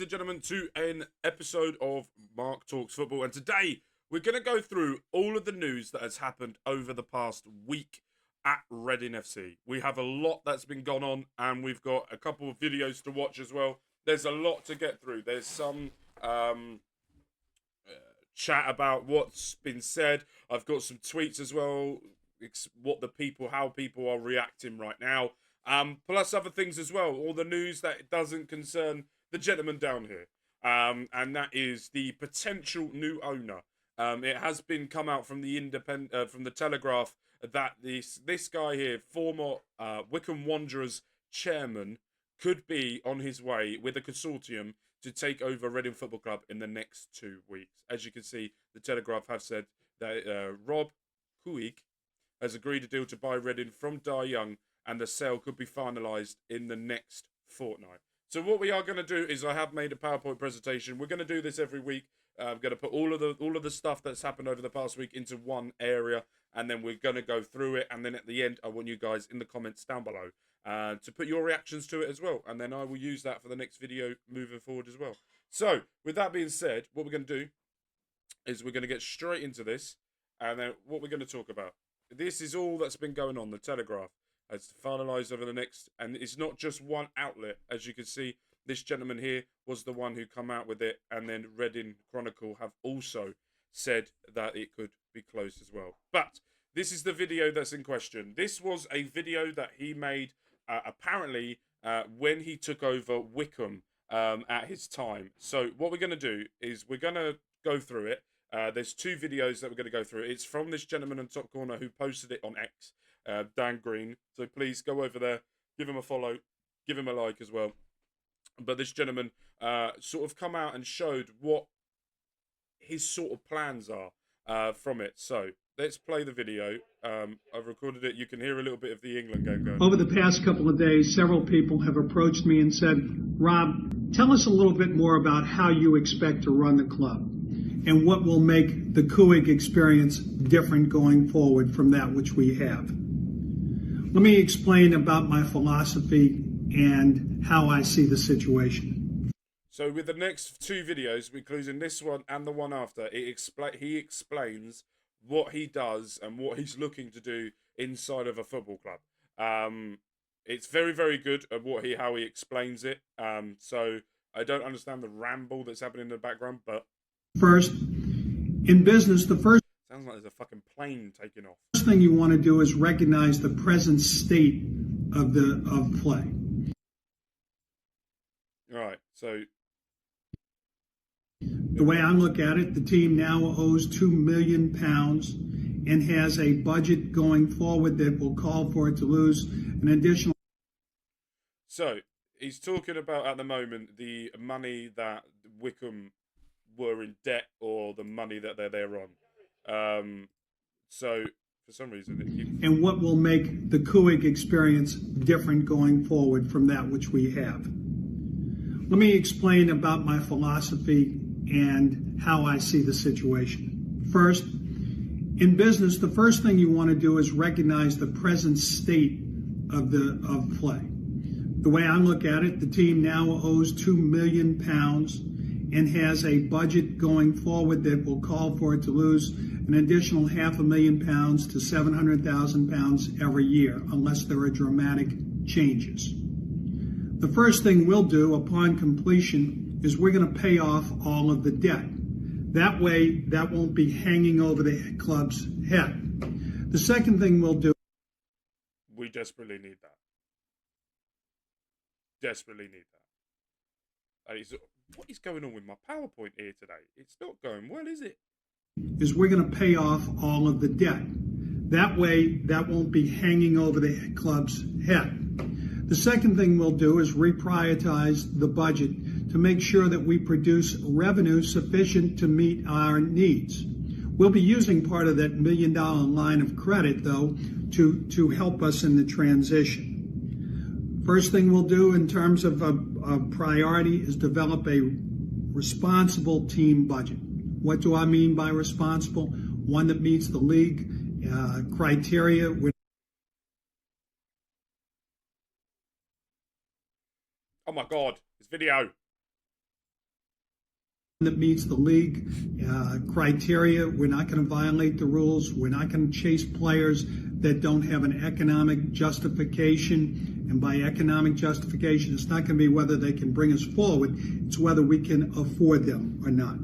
and gentlemen, to an episode of Mark Talks Football. And today, we're going to go through all of the news that has happened over the past week at rEADINGFC. We have a lot that's been gone on, and we've got a couple of videos to watch as well. There's a lot to get through. There's some chat about what's been said. I've got some tweets as well, how people are reacting right now. Plus other things as well, all the news that doesn't concern the gentleman down here, and that is the potential new owner. It has been come out from the from the Telegraph that this guy here, former Wycombe Wanderers chairman, could be on his way with a consortium to take over Reading Football Club in the next 2 weeks. As you can see, the Telegraph have said that Rob Huig has agreed a deal to buy Reading from Dar Young, and the sale could be finalised in the next fortnight. So what we are going to do is, I have made a PowerPoint presentation. We're going to do this every week. I'm going to put all of the stuff that's happened over the past week into one area, and then we're going to go through it. And then at the end, I want you guys in the comments down below to put your reactions to it as well. And then I will use that for the next video moving forward as well. So with that being said, what we're going to do is we're going to get straight into this, and then what we're going to talk about. This is all that's been going on. The Telegraph has finalised over the next, and it's not just one outlet. As you can see, this gentleman here was the one who come out with it, and then Reading Chronicle have also said that it could be closed as well. But this is the video that's in question. This was a video that he made apparently when he took over Wycombe at his time. So what we're going to do is we're going to go through it. There's two videos that we're going to go through. It's from this gentleman in the top corner who posted it on X, Dan Green. So please go over there, give him a follow, give him a like as well. But this gentleman sort of come out and showed what his sort of plans are from it. So let's play the video. I've recorded it. You can hear a little bit of the England game going. Over the past couple of days, several people have approached me and said, Rob, tell us a little bit more about how you expect to run the club and what will make the Huig experience different going forward from that which we have. Let me explain about my philosophy and how I see the situation. So with the next two videos, including this one and the one after, he explains what he does and what he's looking to do inside of a football club. It's very, very good at how he explains it. So I don't understand the ramble that's happening in the background, but first, in business, the first sounds like there's a fucking plane taking off. First thing you want to do is recognize the present state of play. All right, so the way I look at it, the team now owes £2 million and has a budget going forward that will call for it to lose an additional. So he's talking about at the moment the money that Wycombe were in debt, or the money that they're on. So for some reason, and what will make the Huig experience different going forward from that which we have. Let me explain about my philosophy and how I see the situation. First, in business, the first thing you want to do is recognize the present state of play. The way I look at it, the team now owes £2 million and has a budget going forward that will call for it to lose an additional £500,000 to £700,000 every year, unless there are dramatic changes. The first thing we'll do upon completion is we're going to pay off all of the debt. That way, that won't be hanging over the club's head. The second thing we'll do... We desperately need that. Desperately need that. What is going on with my PowerPoint here today? It's not going well, is it? Is we're going to pay off all of the debt. That way, that won't be hanging over the club's head. The second thing we'll do is reprioritize the budget to make sure that we produce revenue sufficient to meet our needs. We'll be using part of that $1 million line of credit, though, to help us in the transition. First thing we'll do in terms of a priority is develop a responsible team budget. What do I mean by responsible? One that meets the league criteria. Oh my God, this video. that meets the league criteria. We're not going to violate the rules. We're not going to chase players that don't have an economic justification. And by economic justification, it's not going to be whether they can bring us forward. It's whether we can afford them or not.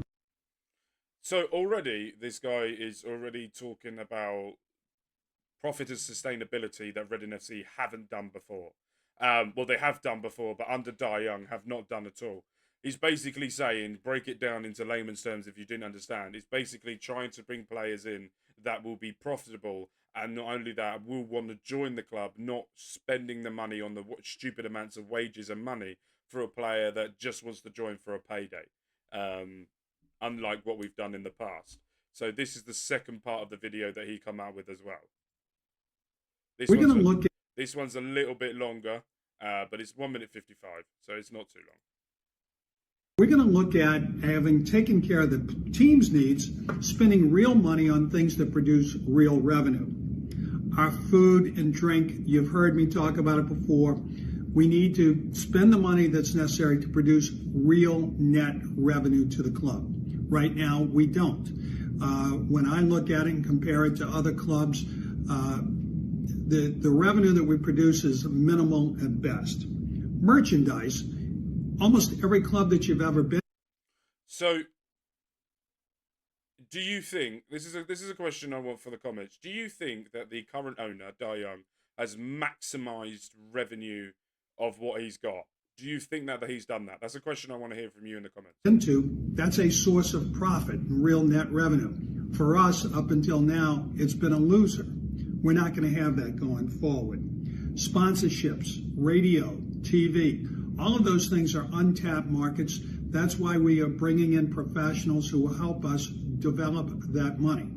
So already, this guy is already talking about profit and sustainability that Reading FC haven't done before. Well, they have done before, but under Dai Young have not done at all. He's basically saying, break it down into layman's terms if you didn't understand. He's basically trying to bring players in that will be profitable, and not only that, will want to join the club, not spending the money on the stupid amounts of wages and money for a player that just wants to join for a payday, unlike what we've done in the past. So this is the second part of the video that he come out with as well. This one's a little bit longer, but it's 1 minute 55, so it's not too long. We're going to look at having taken care of the team's needs, spending real money on things that produce real revenue. Our food and drink, you've heard me talk about it before. We need to spend the money that's necessary to produce real net revenue to the club. Right now, we don't. When I look at it and compare it to other clubs, the revenue that we produce is minimal at best. Merchandise, almost every club that you've ever been. So, do you think this is a question I want for the comments? Do you think that the current owner, Dai Young, has maximised revenue of what he's got? Do you think that he's done that? That's a question I want to hear from you in the comments. That's a source of profit and real net revenue. For us, up until now, it's been a loser. We're not going to have that going forward. Sponsorships, radio, TV, all of those things are untapped markets. That's why we are bringing in professionals who will help us develop that money.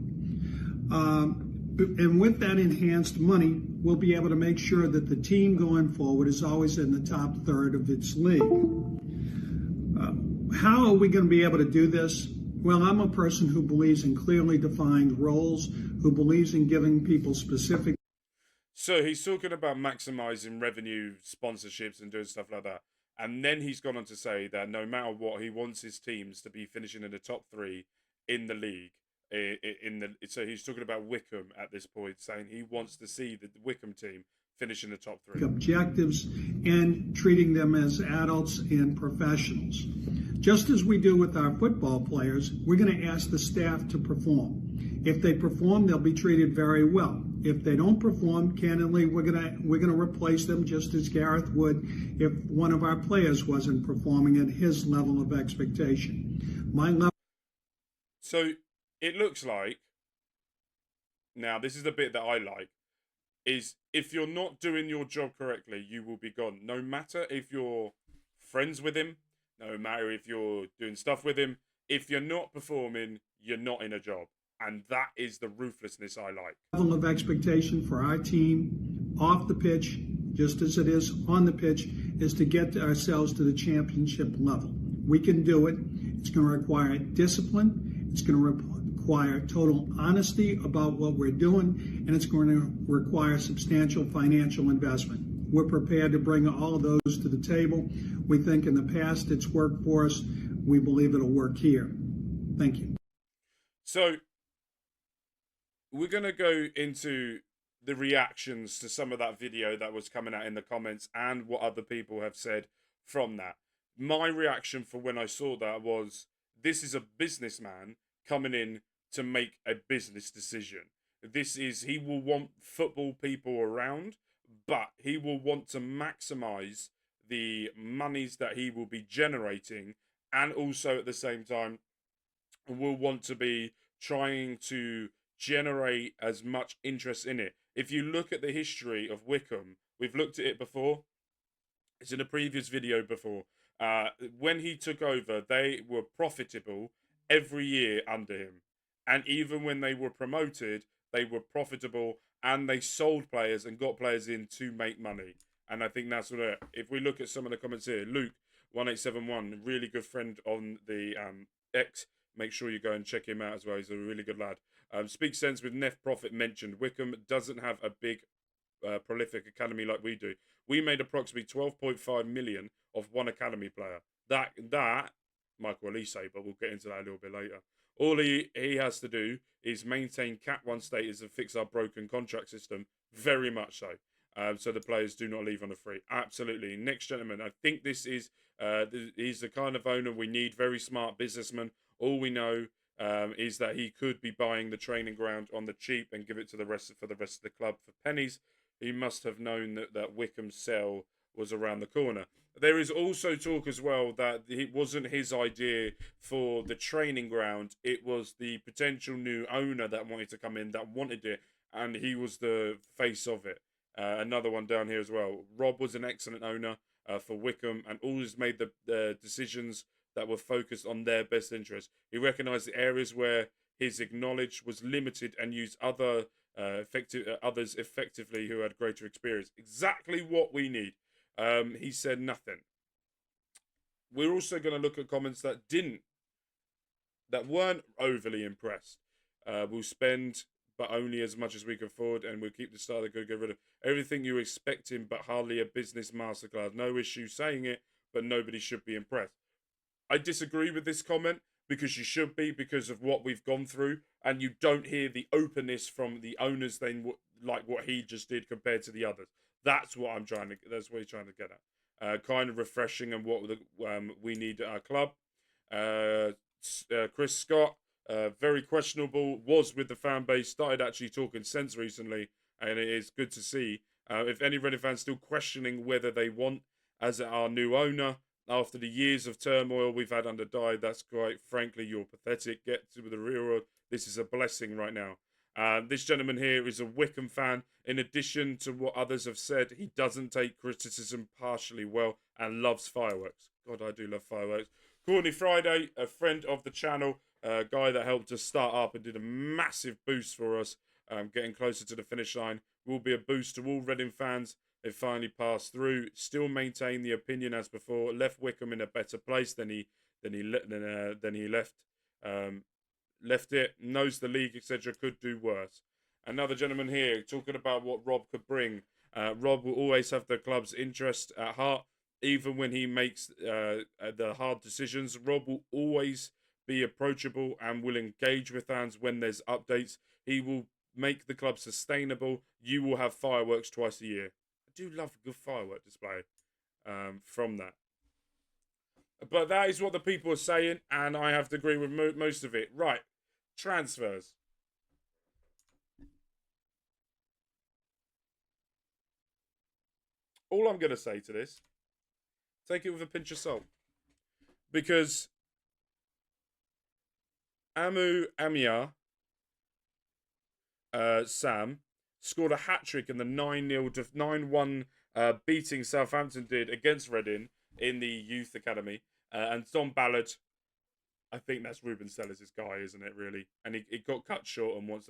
And with that enhanced money, we'll be able to make sure that the team going forward is always in the top third of its league. How are we going to be able to do this? Well, I'm a person who believes in clearly defined roles, who believes in giving people specific. So he's talking about maximizing revenue, sponsorships, and doing stuff like that. And then he's gone on to say that no matter what, he wants his teams to be finishing in the top three in the league. So he's talking about Wickham at this point, saying he wants to see the Wickham team finish in the top three. Objectives and treating them as adults and professionals. Just as we do with our football players, we're going to ask the staff to perform. If they perform, they'll be treated very well. If they don't perform, candidly, we're gonna replace them just as Gareth would if one of our players wasn't performing at his level of expectation. My level. So it looks like, now this is the bit that I like, is if you're not doing your job correctly, you will be gone. No matter if you're friends with him, no matter if you're doing stuff with him, if you're not performing, you're not in a job. And that is the ruthlessness I like. Level of expectation for our team off the pitch, just as it is on the pitch, is to get ourselves to the championship level. We can do it. It's going to require discipline. It's going to require total honesty about what we're doing, and it's going to require substantial financial investment. We're prepared to bring all of those to the table. We think in the past it's worked for us. We believe it'll work here. Thank you. So we're going to go into the reactions to some of that video that was coming out in the comments and what other people have said from that. My reaction for when I saw that was, this is a businessman coming in to make a business decision. He will want football people around, but he will want to maximize the monies that he will be generating, and also at the same time will want to be trying to generate as much interest in it. If you look at the history of Wickham, we've looked at it before. It's in a previous video before. When he took over, they were profitable every year under him. And even when they were promoted, they were profitable, and they sold players and got players in to make money. And I think that's what if we look at some of the comments here, Luke1871, really good friend on the X. Make sure you go and check him out as well. He's a really good lad. Speak Sense with Neff Profit mentioned, Wickham doesn't have a big, prolific academy like we do. We made approximately 12.5 million of one academy player. That Michael Elise, but we'll get into that a little bit later. All he has to do is maintain Cat 1 status and fix our broken contract system. Very much so. So the players do not leave on a free. Absolutely. Next gentleman, I think this is he's the kind of owner we need. Very smart businessman. All we know is that he could be buying the training ground on the cheap and give it to the rest of the club for pennies. He must have known that Wickham's sell was around the corner. There is also talk as well that it wasn't his idea for the training ground. It was the potential new owner that wanted to come in, that wanted it, and he was the face of it. Another one down here as well. Rob was an excellent owner for Wickham and always made the decisions that were focused on their best interest. He recognised the areas where his knowledge was limited and used others effectively who had greater experience. Exactly what we need. He said nothing. We're also going to look at comments that weren't overly impressed. We'll spend, but only as much as we can afford, and we'll keep the style that could get rid of everything you're expecting, but hardly a business masterclass. No issue saying it, but nobody should be impressed. I disagree with this comment because you should be, because of what we've gone through, and you don't hear the openness from the owners then like what he just did compared to the others. That's what I'm trying to. That's what he's trying to get at. Kind of refreshing and what we need at our club. Chris Scott, very questionable. Was with the fan base. Started actually talking sense recently, and it is good to see. If any Reading fans still questioning whether they want as our new owner after the years of turmoil we've had under Dye, that's quite frankly, you're pathetic. Get to the real world. This is a blessing right now. This gentleman here is a Wickham fan. In addition to what others have said, he doesn't take criticism partially well and loves fireworks. God, I do love fireworks. Courtney Friday, a friend of the channel, a guy that helped us start up and did a massive boost for us, getting closer to the finish line, will be a boost to all Reading fans. They finally passed through, still maintain the opinion as before, left Wickham in a better place than he left. Left it, knows the league, etc. Could do worse. Another gentleman here talking about what Rob could bring. Rob will always have the club's interest at heart, even when he makes the hard decisions. Rob will always be approachable and will engage with fans when there's updates. He will make the club sustainable. You will have fireworks twice a year. I do love a good firework display from that. But that is what the people are saying, and I have to agree with most of it. Right, transfers. All I'm going to say to this, take it with a pinch of salt. Because Amia Sam scored a hat-trick in the 9-1 beating Southampton did against Reading in the youth academy. And Tom Ballard, I think that's Ruben Sellers' guy, isn't it, really? And he got cut short on what's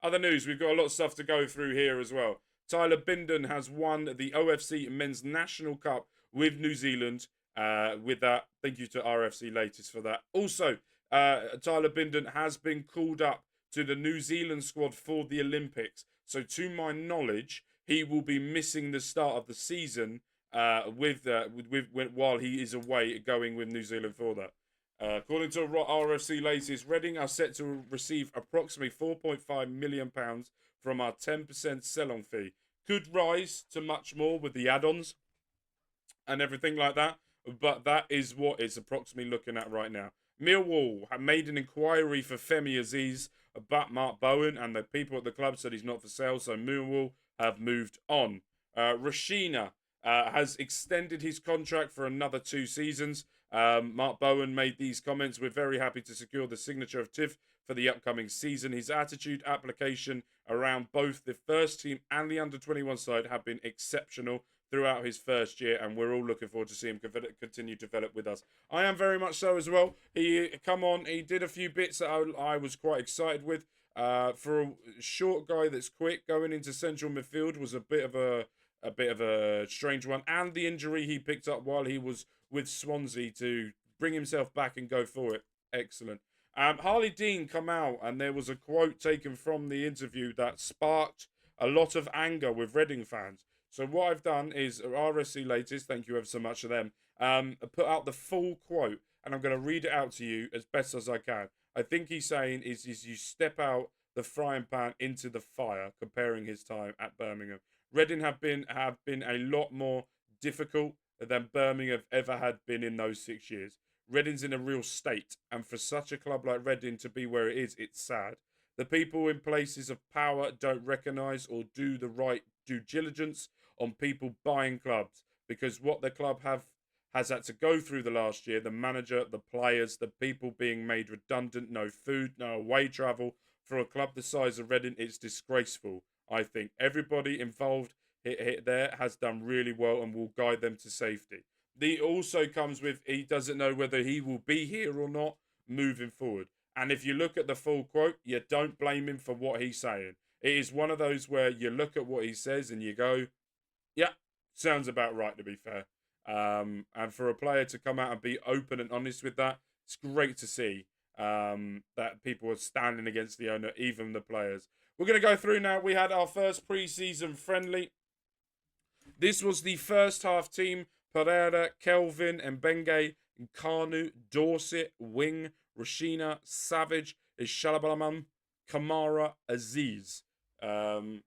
other news. We've got a lot of stuff to go through here as well. Tyler Bindon has won the OFC Men's National Cup with New Zealand. With that, thank you to RFC Latest for that. Also, Tyler Bindon has been called up to the New Zealand squad for the Olympics. So to my knowledge, he will be missing the start of the season while he is away going with New Zealand for that. According to RFC Latest, Reading are set to receive approximately £4.5 million from our 10% sell-on fee. Could rise to much more with the add-ons and everything like that, but that is what it's approximately looking at right now. Millwall have made an inquiry for Femi Aziz about Mark Bowen, and the people at the club said he's not for sale, so Millwall have moved on. Rashina has extended his contract for another 2 seasons. Mark Bowen made these comments: "We're very happy to secure the signature of Tiff for the upcoming season. His attitude, application around both the first team and the under-21 side have been exceptional throughout his first year, and we're all looking forward to see him continue to develop with us." I am very much so as well. He did a few bits that I was quite excited with. For a short guy that's quick, going into central midfield was a bit of a strange one, and the injury he picked up while he was with Swansea to bring himself back and go for it. Excellent. Harley Dean come out, and there was a quote taken from the interview that sparked a lot of anger with Reading fans. So what I've done is RSC Latest, thank you ever so much to them, put out the full quote. and I'm going to read it out to you as best as I can. I think he's saying is you step out the frying pan into the fire, comparing his time at Birmingham. Reading have been a lot more difficult than Birmingham have ever had been in those 6 years. Reading's in a real state, and for such a club like Reading to be where it is, it's sad. The people in places of power don't recognise or do the right due diligence on people buying clubs, because what the club has had to go through the last year, the manager, the players, the people being made redundant, no food, no away travel. For a club the size of Reading, it's disgraceful. I think everybody involved there has done really well and will guide them to safety. He also comes with he doesn't know whether he will be here or not moving forward. And if you look at the full quote, you don't blame him for what he's saying. It is one of those where you look at what he says and you go, yeah, sounds about right, to be fair. And for a player to come out and be open and honest with that, it's great to see that people are standing against the owner, even the players. We're going to go through now. We had our first pre-season friendly. This was the first half team. Pereira, Kelvin, Mbenge, Kanu, Dorset, Wing, Rashina, Savage, Ishalabalaman, Kamara, Aziz. To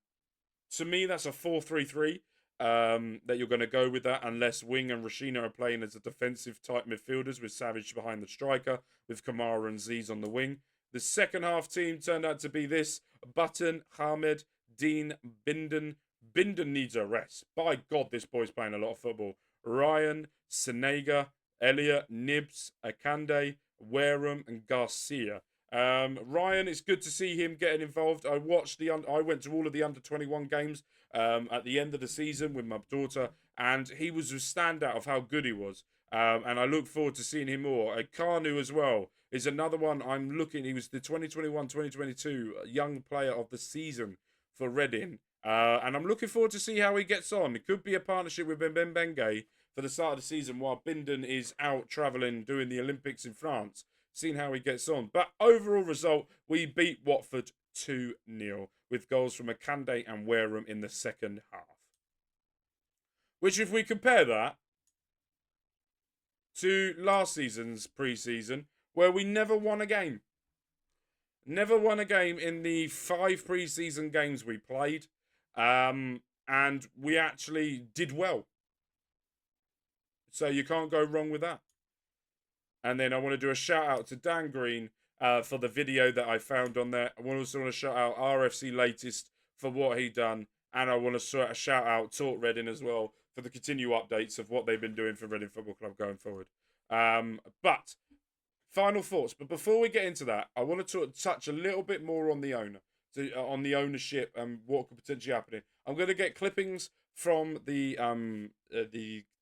me, that's a 4-3-3 that you're going to go with that, unless Wing and Rashina are playing as a defensive type midfielders with Savage behind the striker, with Kamara and Aziz on the wing. The second half team turned out to be this: Button, Hamed, Dean, Binden. Binden needs a rest. By God, this boy's playing a lot of football. Ryan, Senega, Elliot, Nibs, Akande, Wareham, and Garcia. Ryan, it's good to see him getting involved. I went to all of the under-21 games at the end of the season with my daughter, and he was a standout of how good he was. And I look forward to seeing him more. Kanu as well is another one I'm looking. He was the 2021-2022 Young Player of the Season for Reading. And I'm looking forward to see how he gets on. It could be a partnership with Mbenge for the start of the season while Binden is out travelling doing the Olympics in France. Seeing how he gets on. But overall result, we beat Watford 2-0 with goals from Akande and Wareham in the second half. Which, if we compare that to last season's pre-season, where we never won a game. Never won a game in the 5 pre-season games we played. And we actually did well. So you can't go wrong with that. And then I want to do a shout out to Dan Green for the video that I found on there. I also want to shout out RFC Latest for what he done. And I want to shout out Talk Reading as well for the continued updates of what they've been doing for Reading Football Club going forward. But final thoughts. But before we get into that, I want to touch a little bit more on the owner. On the ownership and what could potentially happen. I'm going to get clippings from the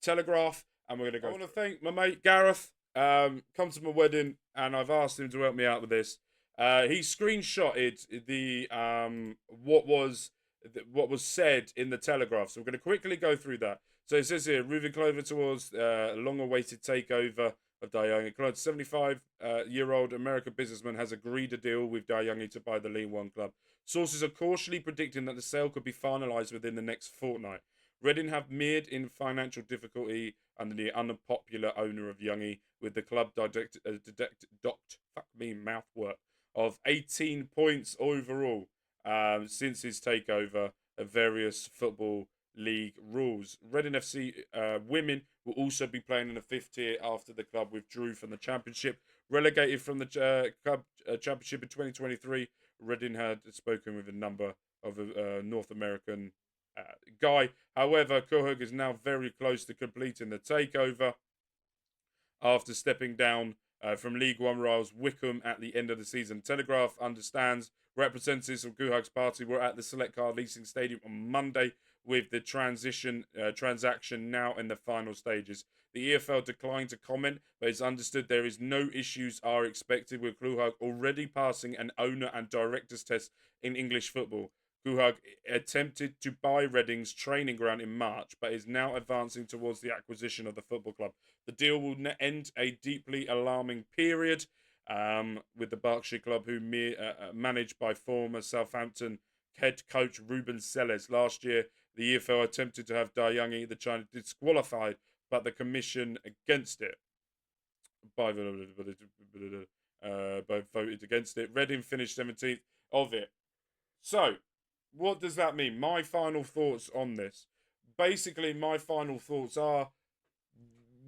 Telegraph, and we're going to go. I want to thank my mate Gareth. Come to my wedding, and I've asked him to help me out with this. He screenshotted the what was said in the Telegraph. So we're going to quickly go through that. So it says here, moving closer towards a long-awaited takeover of Dayoungi. A 75-year-old American businessman has agreed a deal with Dayoungi to buy the League One club. Sources are cautiously predicting that the sale could be finalised within the next fortnight. Reading have mired in financial difficulty under the unpopular owner of Youngie, with the club docked of 18 points overall since his takeover of various football league rules. Reading FC women will also be playing in the 5th tier after the club withdrew from the championship. Relegated from the club championship in 2023, Reading had spoken with a number of North American guy. However, Cohug is now very close to completing the takeover after stepping down from League One rivals Wickham at the end of the season. Telegraph understands representatives from Cohug's party were at the Select Car Leasing Stadium on Monday, with the transaction now in the final stages. The EFL declined to comment, but it's understood there is no issues are expected, with Cohug already passing an owner and directors test in English football. Cohug attempted to buy Reading's training ground in March, but is now advancing towards the acquisition of the football club. The deal will end a deeply alarming period with the Berkshire club, who managed by former Southampton head coach Ruben Selles. Last year, the EFL attempted to have Dayoungi, the China, disqualified, but the commission against it. by both voted against it. Reading finished 17th of it. So, what does that mean? My final thoughts on this. Basically, my final thoughts are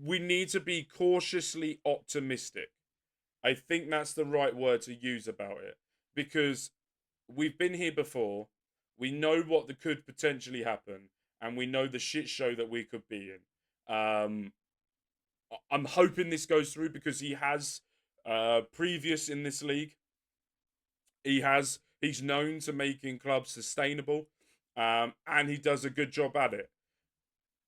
we need to be cautiously optimistic. I think that's the right word to use about it, because we've been here before. We know what could potentially happen, and we know the shit show that we could be in. I'm hoping this goes through because he has previous in this league. He's known to making clubs sustainable, and he does a good job at it.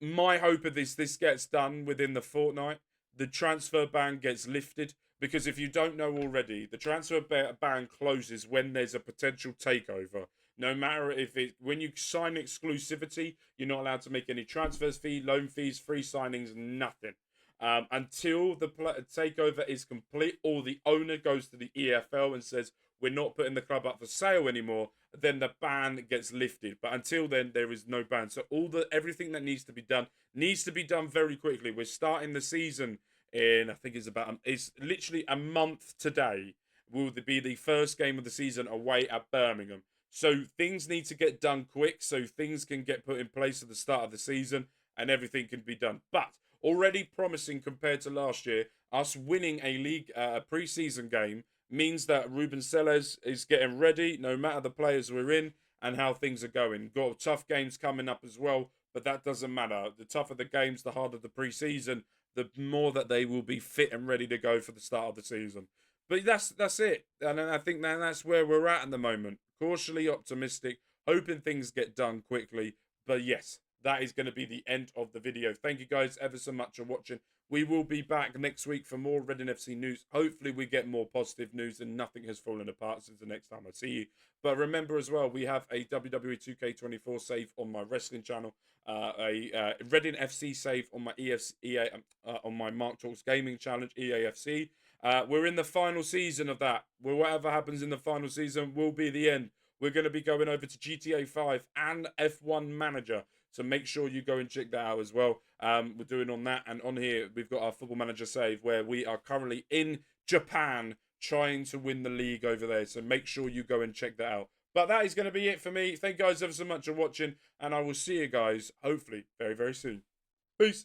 My hope of this gets done within the fortnight. The transfer ban gets lifted, because if you don't know already, the transfer ban closes when there's a potential takeover. No matter when you sign exclusivity, you're not allowed to make any transfers fee, loan fees, free signings, nothing. Until the takeover is complete, or the owner goes to the EFL and says, we're not putting the club up for sale anymore, then the ban gets lifted. But until then, there is no ban. So everything that needs to be done very quickly. We're starting the season in, I think it's literally a month today, will be the first game of the season away at Birmingham. So things need to get done quick, so things can get put in place at the start of the season, and everything can be done. But already promising compared to last year, us winning a league pre-season game means that Ruben Selles is getting ready, no matter the players we're in and how things are going. Got tough games coming up as well, but that doesn't matter. The tougher the games, the harder the pre-season, the more that they will be fit and ready to go for the start of the season. But that's it. And I think that's where we're at the moment. Cautiously optimistic, hoping things get done quickly. But yes, that is going to be the end of the video. Thank you guys ever so much for watching. We will be back next week for more Reading FC news. Hopefully we get more positive news and nothing has fallen apart since the next time I see you. But remember as well, we have a WWE 2K24 save on my wrestling channel, a Reading FC save on my on my Mark Talks Gaming Challenge, EAFC. We're in the final season of that. Well, whatever happens in the final season will be the end. We're going to be going over to GTA 5 and F1 Manager. So make sure you go and check that out as well. We're doing on that. And on here, we've got our Football Manager save where we are currently in Japan trying to win the league over there. So make sure you go and check that out. But that is going to be it for me. Thank you guys ever so much for watching. And I will see you guys, hopefully, very, very soon. Peace.